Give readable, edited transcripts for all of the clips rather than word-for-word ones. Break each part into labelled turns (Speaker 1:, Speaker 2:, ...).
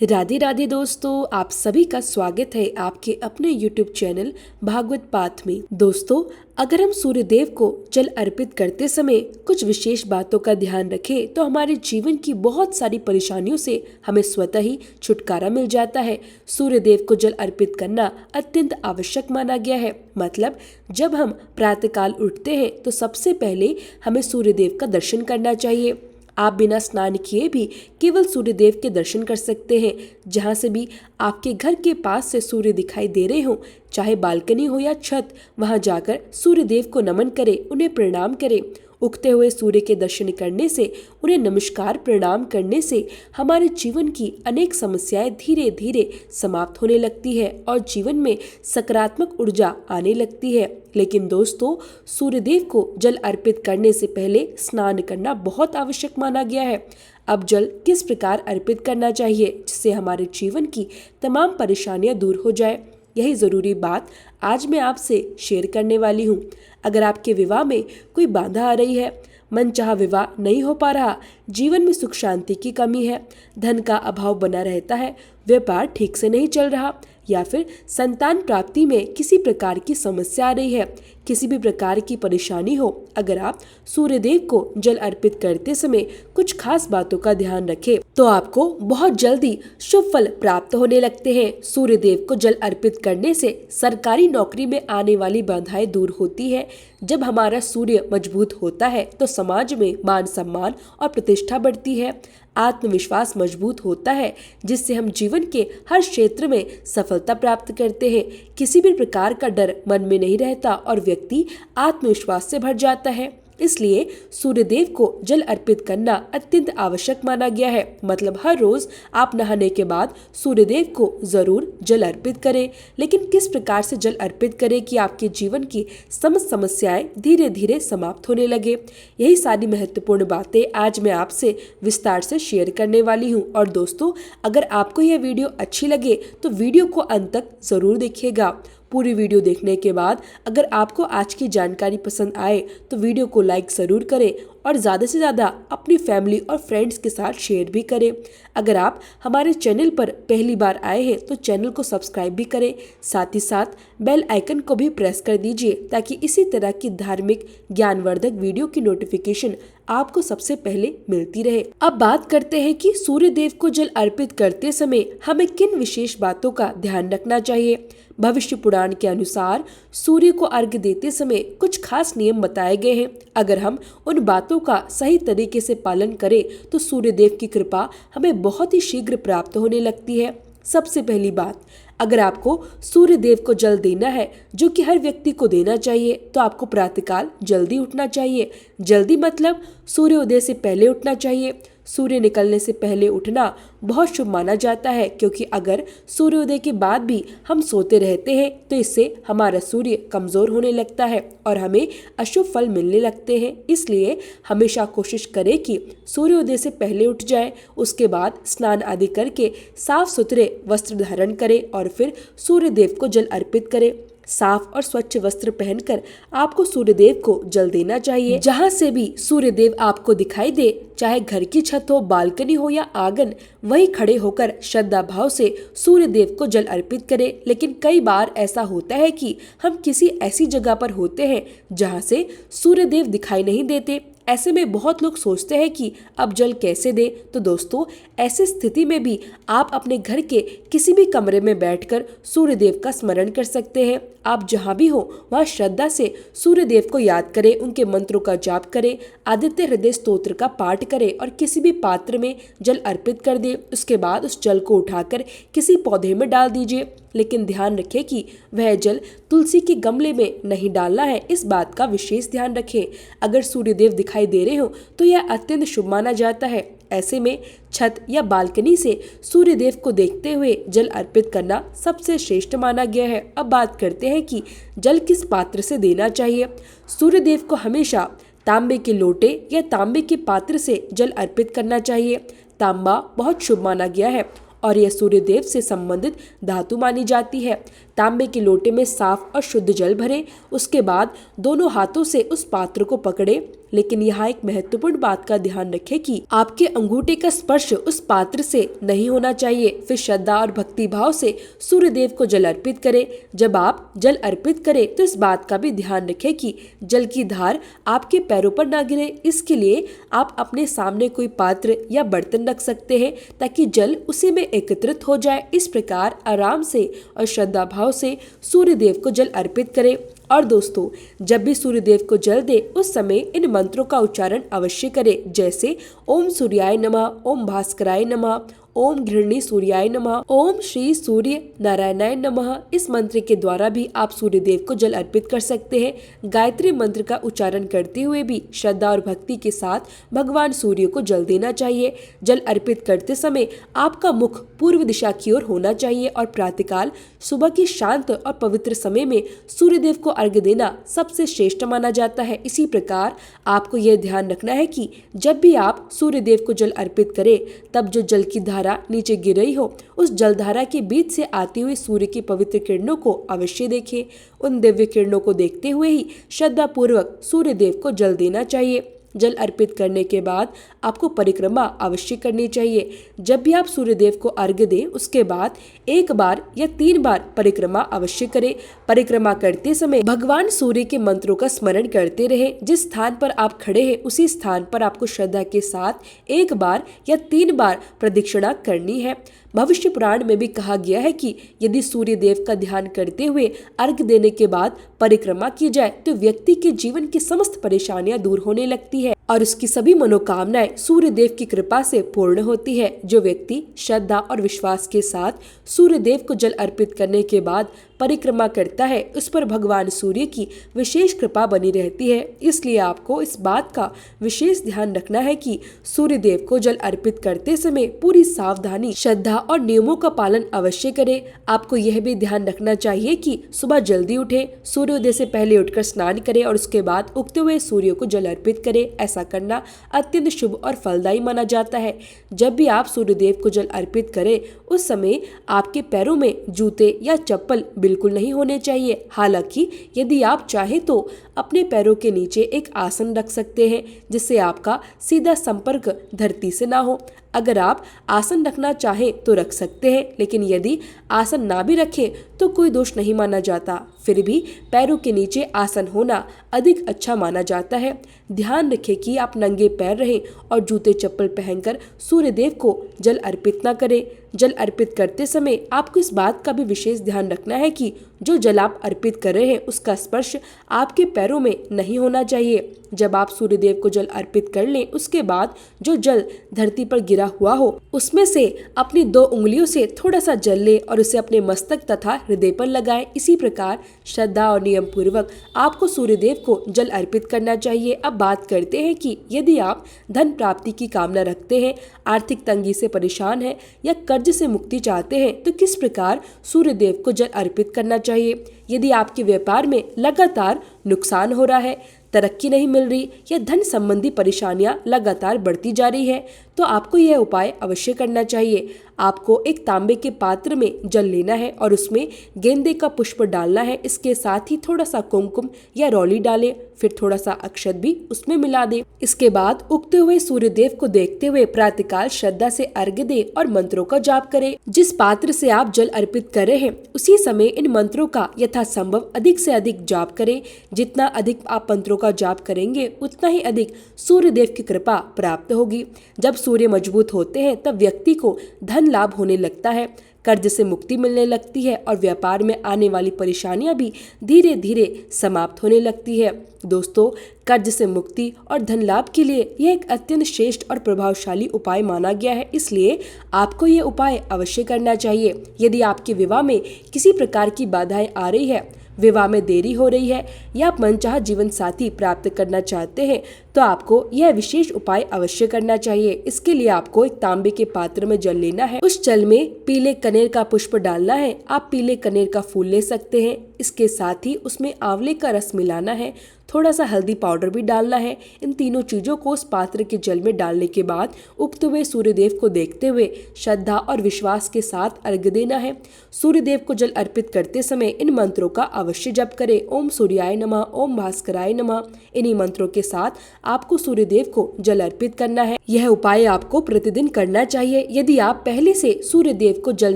Speaker 1: राधे राधे दोस्तों, आप सभी का स्वागत है आपके अपने YouTube चैनल भागवत पाथ में। दोस्तों, अगर हम सूर्य देव को जल अर्पित करते समय कुछ विशेष बातों का ध्यान रखें तो हमारे जीवन की बहुत सारी परेशानियों से हमें स्वतः ही छुटकारा मिल जाता है। सूर्य देव को जल अर्पित करना अत्यंत आवश्यक माना गया है। मतलब जब हम प्रातःकाल उठते हैं तो सबसे पहले हमें सूर्य देव का दर्शन करना चाहिए। आप बिना स्नान किए भी केवल सूर्य देव के दर्शन कर सकते हैं। जहां से भी आपके घर के पास से सूर्य दिखाई दे रहे हो, चाहे बालकनी हो या छत, वहां जाकर सूर्य देव को नमन करें, उन्हें प्रणाम करें। उगते हुए सूर्य के दर्शन करने से, उन्हें नमस्कार प्रणाम करने से हमारे जीवन की अनेक समस्याएं धीरे धीरे समाप्त होने लगती है और जीवन में सकारात्मक ऊर्जा आने लगती है। लेकिन दोस्तों, सूर्यदेव को जल अर्पित करने से पहले स्नान करना बहुत आवश्यक माना गया है। अब जल किस प्रकार अर्पित करना चाहिए जिससे हमारे जीवन की तमाम परेशानियां दूर हो जाए, यही ज़रूरी बात आज मैं आपसे शेयर करने वाली हूँ। अगर आपके विवाह में कोई बाधा आ रही है, मनचाहा विवाह नहीं हो पा रहा, जीवन में सुख शांति की कमी है, धन का अभाव बना रहता है, व्यापार ठीक से नहीं चल रहा या फिर संतान प्राप्ति में किसी प्रकार की समस्या आ रही है, किसी भी प्रकार की परेशानी हो, अगर आप सूर्यदेव को जल अर्पित करते समय कुछ खास बातों का ध्यान रखें तो आपको बहुत जल्दी शुभ फल प्राप्त होने लगते हैं। सूर्यदेव को जल अर्पित करने से सरकारी नौकरी में आने वाली बाधाएं दूर होती है। जब हमारा सूर्य मजबूत होता है तो समाज में मान सम्मान और प्रतिष्ठा बढ़ती है, आत्मविश्वास मजबूत होता है, जिससे हम जीवन के हर क्षेत्र में सफलता प्राप्त करते हैं। किसी भी प्रकार का डर मन में नहीं रहता और व्यक्ति आत्मविश्वास से भर जाता है। इसलिए सूर्यदेव को जल अर्पित करना अत्यंत आवश्यक माना गया है। मतलब हर रोज आप नहाने के बाद सूर्यदेव को जरूर जल अर्पित करें। लेकिन किस प्रकार से जल अर्पित करें कि आपके जीवन की समस्त समस्याएं धीरे धीरे समाप्त होने लगे, यही सारी महत्वपूर्ण बातें आज मैं आपसे विस्तार से शेयर करने वाली हूँ। और दोस्तों, अगर आपको यह वीडियो अच्छी लगे तो वीडियो को अंत तक जरूर देखिएगा। पूरी वीडियो देखने के बाद अगर आपको आज की जानकारी पसंद आए तो वीडियो को लाइक ज़रूर करें और ज़्यादा से ज़्यादा अपनी फैमिली और फ्रेंड्स के साथ शेयर भी करें। अगर आप हमारे चैनल पर पहली बार आए हैं तो चैनल को सब्सक्राइब भी करें, साथ ही साथ बेल आइकन को भी प्रेस कर दीजिए ताकि इसी तरह की धार्मिक ज्ञानवर्धक वीडियो की नोटिफिकेशन आपको सबसे पहले मिलती रहे। अब बात करते हैं कि सूर्यदेव को जल अर्पित करते समय हमें किन विशेष बातों का ध्यान रखना चाहिए। भविष्य पुराण के अनुसार सूर्य को अर्घ्य देते समय कुछ खास नियम बताए गए हैं। अगर हम उन बातों का सही तरीके से पालन करें तो सूर्यदेव की कृपा हमें बहुत ही शीघ्र प्राप्त होने लगती है। सबसे पहली बात, अगर आपको सूर्यदेव को जल देना है, जो कि हर व्यक्ति को देना चाहिए, तो आपको प्रातःकाल जल्दी उठना चाहिए। जल्दी मतलब सूर्योदय से पहले उठना चाहिए। सूर्य निकलने से पहले उठना बहुत शुभ माना जाता है, क्योंकि अगर सूर्योदय के बाद भी हम सोते रहते हैं तो इससे हमारा सूर्य कमजोर होने लगता है और हमें अशुभ फल मिलने लगते हैं। इसलिए हमेशा कोशिश करें कि सूर्योदय से पहले उठ जाए, उसके बाद स्नान आदि करके साफ सुथरे वस्त्र धारण करें और फिर सूर्यदेव को जल अर्पित करें। साफ और स्वच्छ वस्त्र पहनकर आपको सूर्यदेव को जल देना चाहिए। जहां से भी सूर्यदेव आपको दिखाई दे, चाहे घर की छत हो, बालकनी हो या आंगन, वहीं खड़े होकर श्रद्धा भाव से सूर्यदेव को जल अर्पित करें। लेकिन कई बार ऐसा होता है कि हम किसी ऐसी जगह पर होते हैं जहां से सूर्यदेव दिखाई नहीं देते। ऐसे में बहुत लोग सोचते हैं कि अब जल कैसे दे। तो दोस्तों, ऐसी स्थिति में भी आप अपने घर के किसी भी कमरे में बैठकर सूर्यदेव का स्मरण कर सकते हैं। आप जहां भी हो वहां श्रद्धा से सूर्यदेव को याद करें, उनके मंत्रों का जाप करें, आदित्य हृदय स्तोत्र का पाठ करें और किसी भी पात्र में जल अर्पित कर दें। उसके बाद उस जल को उठाकर किसी पौधे में डाल दीजिए। लेकिन ध्यान रखें कि वह जल तुलसी के गमले में नहीं डालना है, इस बात का विशेष ध्यान रखें। अगर सूर्यदेव दिखाई दे रहे हो तो यह अत्यंत शुभ माना जाता है। ऐसे में छत या बालकनी से सूर्यदेव को देखते हुए जल अर्पित करना सबसे श्रेष्ठ माना गया है। अब बात करते हैं कि जल किस पात्र से देना चाहिए। सूर्यदेव को हमेशा तांबे के लोटे या तांबे के पात्र से जल अर्पित करना चाहिए। तांबा बहुत शुभ माना गया है और यह सूर्यदेव से संबंधित धातु मानी जाती है। तांबे के लोटे में साफ और शुद्ध जल भरें, उसके बाद दोनों हाथों से उस पात्र को पकड़े, लेकिन यहाँ एक महत्वपूर्ण बात का ध्यान रखें कि आपके अंगूठे का स्पर्श उस पात्र से नहीं होना चाहिए। फिर श्रद्धा और भक्ति भाव से सूर्य देव को जल अर्पित करें। जब आप जल अर्पित करें तो इस बात का भी ध्यान रखें कि जल की धार आपके पैरों पर ना गिरे। इसके लिए आप अपने सामने कोई पात्र या बर्तन रख सकते हैं ताकि जल उसी में एकत्रित हो जाए। इस प्रकार आराम से और श्रद्धा भाव से सूर्य देव को जल अर्पित करें। और दोस्तों, जब भी सूर्य देव को जल दे उस समय इन मंत्रों का उच्चारण अवश्य करें, जैसे ओम सूर्याय नमः, ओम भास्कराय नमः, ओम घृणी सूर्याय नमः, ओम श्री सूर्य नारायणाय नमः। इस मंत्र के द्वारा भी आप सूर्य देव को जल अर्पित कर सकते हैं। गायत्री मंत्र का उच्चारण करते हुए भी श्रद्धा और भक्ति के साथ भगवान सूर्य को जल देना चाहिए। जल अर्पित करते समय आपका मुख पूर्व दिशा की ओर होना चाहिए और प्रातःकाल सुबह के शांत और पवित्र समय में सूर्य देव को अर्घ्य देना सबसे श्रेष्ठ माना जाता है। इसी प्रकार आपको यह ध्यान रखना है कि जब भी आप सूर्य देव को जल अर्पित करें तब जो जल की धारा नीचे गिर रही हो उस जलधारा के बीच से आती हुई सूर्य की पवित्र किरणों को अवश्य देखें। उन दिव्य किरणों को देखते हुए ही श्रद्धा पूर्वक सूर्य देव को जल देना चाहिए। जल अर्पित करने के बाद आपको परिक्रमा अवश्य करनी चाहिए। जब भी आप सूर्य देव को अर्घ्य दें उसके बाद 1 बार या 3 बार परिक्रमा अवश्य करें। परिक्रमा करते समय भगवान सूर्य के मंत्रों का स्मरण करते रहें। जिस स्थान पर आप खड़े हैं उसी स्थान पर आपको श्रद्धा के साथ 1 बार या 3 बार प्रदक्षिणा करनी है। भविष्य पुराण में भी कहा गया है कि यदि सूर्य देव का ध्यान करते हुए अर्घ्य देने के बाद परिक्रमा की जाए तो व्यक्ति के जीवन की समस्त परेशानियां दूर होने लगती है और उसकी सभी मनोकामनाएं सूर्य देव की कृपा से पूर्ण होती है। जो व्यक्ति श्रद्धा और विश्वास के साथ सूर्य देव को जल अर्पित करने के बाद परिक्रमा करता है उस पर भगवान सूर्य की विशेष कृपा बनी रहती है। इसलिए आपको इस बात का विशेष ध्यान रखना है कि सूर्य देव को जल अर्पित करते समय पूरी सावधानी, श्रद्धा और नियमों का पालन अवश्य करें। आपको यह भी ध्यान रखना चाहिए कि सुबह जल्दी उठे, सूर्योदय से पहले उठकर स्नान करें और उसके बाद उगते हुए सूर्य को जल अर्पित करें। ऐसा करना अत्यंत शुभ और फलदायी माना जाता है। जब भी आप सूर्य देव को जल अर्पित करें उस समय आपके पैरों में जूते या चप्पल बिल्कुल नहीं होने चाहिए। हालांकि यदि आप चाहें तो अपने पैरों के नीचे एक आसन रख सकते हैं जिससे आपका सीधा संपर्क धरती से ना हो। अगर आप आसन रखना चाहें तो रख सकते हैं, लेकिन यदि आसन ना भी रखें तो कोई दोष नहीं माना जाता। फिर भी पैरों के नीचे आसन होना अधिक अच्छा माना जाता है। ध्यान रखें कि आप नंगे पैर रहें और जूते चप्पल पहनकर सूर्य देव को जल अर्पित ना करें। जल अर्पित करते समय आपको इस बात का भी विशेष ध्यान रखना है कि जो जल आप अर्पित कर रहे हैं उसका स्पर्श आपके पैरों में नहीं होना चाहिए। जब आप सूर्य देव को जल अर्पित कर लें उसके बाद जो जल धरती पर गिरा हुआ हो उसमें से अपनी 2 उंगलियों से थोड़ा सा जल लें और उसे अपने मस्तक तथा हृदय पर लगाएं। इसी प्रकार श्रद्धा और नियम पूर्वक आपको सूर्य देव को जल अर्पित करना चाहिए। अब बात करते हैं कि यदि आप धन प्राप्ति की कामना रखते हैं, आर्थिक तंगी से परेशान हैं या कर्ज से मुक्ति चाहते हैं तो किस प्रकार सूर्य देव को जल अर्पित करना चाहिए। यदि आपके व्यापार में लगातार नुकसान हो रहा है, तरक्की नहीं मिल रही या धन संबंधी परेशानियां लगातार बढ़ती जा रही है तो आपको यह उपाय अवश्य करना चाहिए। आपको एक तांबे के पात्र में जल लेना है और उसमें गेंदे का पुष्प डालना है। इसके साथ ही थोड़ा सा कुमकुम या रौली डालें, फिर थोड़ा सा अक्षत भी उसमें मिला दें। इसके बाद उगते हुए सूर्य देव को देखते हुए प्रातःकाल श्रद्धा से अर्घ्य दें और मंत्रों का जाप करें। जिस पात्र से आप जल अर्पित कर रहे हैं उसी समय इन मंत्रों का यथासंभव अधिक से अधिक जाप करें। जितना अधिक आप मंत्रों का जाप करेंगे उतना ही अधिक सूर्य देव की कृपा प्राप्त होगी। जब सूर्य मजबूत होते हैं तब व्यक्ति को धन लाभ होने लगता है, कर्ज से मुक्ति मिलने लगती है और व्यापार में आने वाली परेशानियां भी धीरे धीरे समाप्त होने लगती है। दोस्तों, कर्ज से मुक्ति और धन लाभ के लिए यह एक अत्यंत श्रेष्ठ और प्रभावशाली उपाय माना गया है, इसलिए आपको यह उपाय अवश्य करना चाहिए। यदि आपके विवाह में किसी प्रकार की बाधाएं आ रही है, विवाह में देरी हो रही है या आप मनचाहा जीवन साथी प्राप्त करना चाहते हैं तो आपको यह विशेष उपाय अवश्य करना चाहिए। इसके लिए आपको एक तांबे के पात्र में जल लेना है, उस जल में पीले कनेर का पुष्प डालना है। आप पीले कनेर का फूल ले सकते हैं। इसके साथ ही उसमें आंवले का रस मिलाना है, थोड़ा सा हल्दी पाउडर भी डालना है। इन तीनों चीजों को उस पात्र के जल में डालने के बाद उगते हुए सूर्यदेव को देखते हुए श्रद्धा और विश्वास के साथ अर्घ्य देना है। सूर्यदेव को जल अर्पित करते समय इन मंत्रों का अवश्य जप करें। ओम सूर्याय नमः, ओम भास्कराय नमः। इन्हीं मंत्रों के साथ आपको सूर्यदेव को जल अर्पित करना है। यह उपाय आपको प्रतिदिन करना चाहिए। यदि आप पहले से सूर्यदेव को जल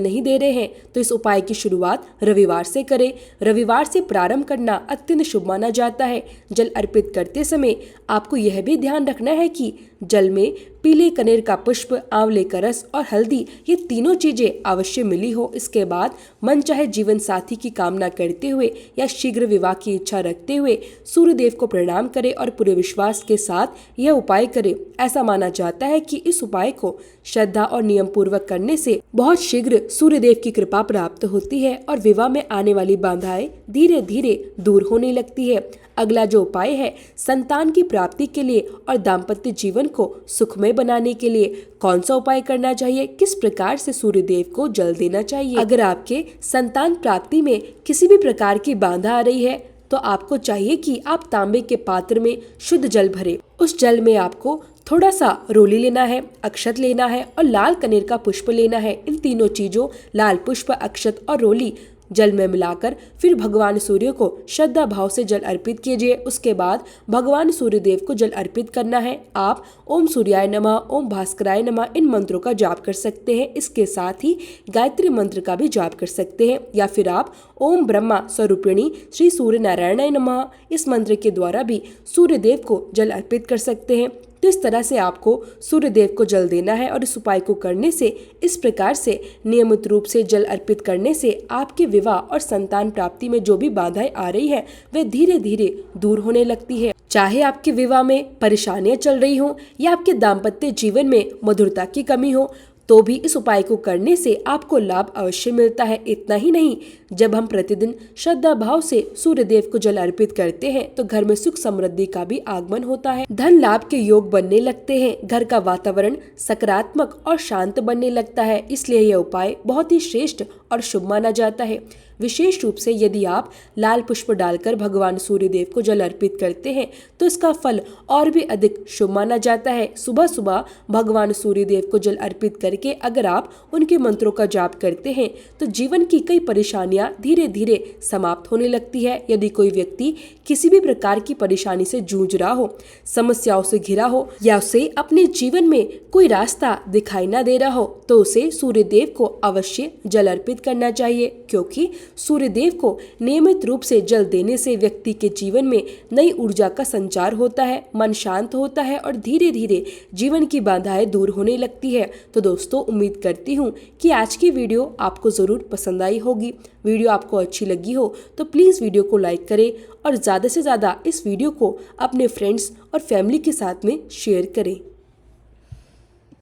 Speaker 1: नहीं दे रहे हैं तो इस उपाय की शुरुआत रविवार से करें। रविवार से प्रारंभ करना अत्यंत शुभ माना जाता है। जल अर्पित करते समय आपको यह भी ध्यान रखना है कि जल में पीले कनेर का पुष्प, आंवले का रस और हल्दी, ये तीनों चीजें अवश्य मिली हो। इसके बाद मन चाहे जीवन साथी की कामना करते हुए या शीघ्र विवाह की इच्छा रखते हुए सूर्यदेव को प्रणाम करें और पूरे विश्वास के साथ यह उपाय करें। ऐसा माना जाता है कि इस उपाय को श्रद्धा और नियम पूर्वक करने से बहुत शीघ्र सूर्यदेव की कृपा प्राप्त होती है और विवाह में आने वाली बाधाएं धीरे धीरे दूर होने लगती है। अगला जो उपाय है संतान की प्राप्ति के लिए और दाम्पत्य जीवन को सुखमय बनाने के लिए कौन सा उपाय करना चाहिए, किस प्रकार से सूर्यदेव को जल देना चाहिए। अगर आपके संतान प्राप्ति में किसी भी प्रकार की बाधा आ रही है तो आपको चाहिए कि आप तांबे के पात्र में शुद्ध जल भरें। उस जल में आपको थोड़ा सा रोली लेना है, अक्षत लेना है और लाल कनेर का पुष्प लेना है। इन तीनों चीजों लाल पुष्प, अक्षत और रोली जल में मिलाकर फिर भगवान सूर्य को श्रद्धा भाव से जल अर्पित कीजिए। उसके बाद भगवान सूर्यदेव को जल अर्पित करना है। आप ओम सूर्याय नमः, ओम भास्कराय नमः इन मंत्रों का जाप कर सकते हैं। इसके साथ ही गायत्री मंत्र का भी जाप कर सकते हैं या फिर आप ओम ब्रह्मा स्वरूपिणी श्री सूर्य नारायणाय नमः इस मंत्र के द्वारा भी सूर्यदेव को जल अर्पित कर सकते हैं। तो इस तरह से आपको सूर्यदेव को जल देना है और इस उपाय को करने से, इस प्रकार से नियमित रूप से जल अर्पित करने से आपके विवाह और संतान प्राप्ति में जो भी बाधाएं आ रही है वे धीरे धीरे दूर होने लगती है। चाहे आपके विवाह में परेशानियां चल रही हो या आपके दाम्पत्य जीवन में मधुरता की कमी हो तो भी इस उपाय को करने से आपको लाभ अवश्य मिलता है। इतना ही नहीं, जब हम प्रतिदिन श्रद्धा भाव से सूर्यदेव को जल अर्पित करते हैं तो घर में सुख समृद्धि का भी आगमन होता है, धन लाभ के योग बनने लगते हैं, घर का वातावरण सकारात्मक और शांत बनने लगता है। इसलिए यह उपाय बहुत ही श्रेष्ठ और शुभ माना जाता है। विशेष रूप से यदि आप लाल पुष्प डालकर भगवान सूर्यदेव को जल अर्पित करते हैं तो इसका फल और भी अधिक शुभ माना जाता है। सुबह सुबह भगवान सूर्यदेव को जल अर्पित करके अगर आप उनके मंत्रों का जाप करते हैं तो जीवन की कई परेशानियां धीरे धीरे समाप्त होने लगती है। यदि कोई व्यक्ति किसी भी प्रकार की परेशानी से जूझ रहा हो, समस्याओं से घिरा हो या उसे अपने जीवन में कोई रास्ता दिखाई न दे रहा हो तो उसे सूर्यदेव को अवश्य जल अर्पित करना चाहिए, क्योंकि सूर्यदेव को नियमित रूप से जल देने से व्यक्ति के जीवन में नई ऊर्जा का संचार होता है, मन शांत होता है और धीरे धीरे जीवन की बाधाएं दूर होने लगती है। तो दोस्तों, उम्मीद करती हूँ कि आज की वीडियो आपको जरूर पसंद आई होगी। वीडियो आपको अच्छी लगी हो तो प्लीज़ वीडियो को लाइक करें और ज़्यादा से ज़्यादा इस वीडियो को अपने फ्रेंड्स और फैमिली के साथ में शेयर करें।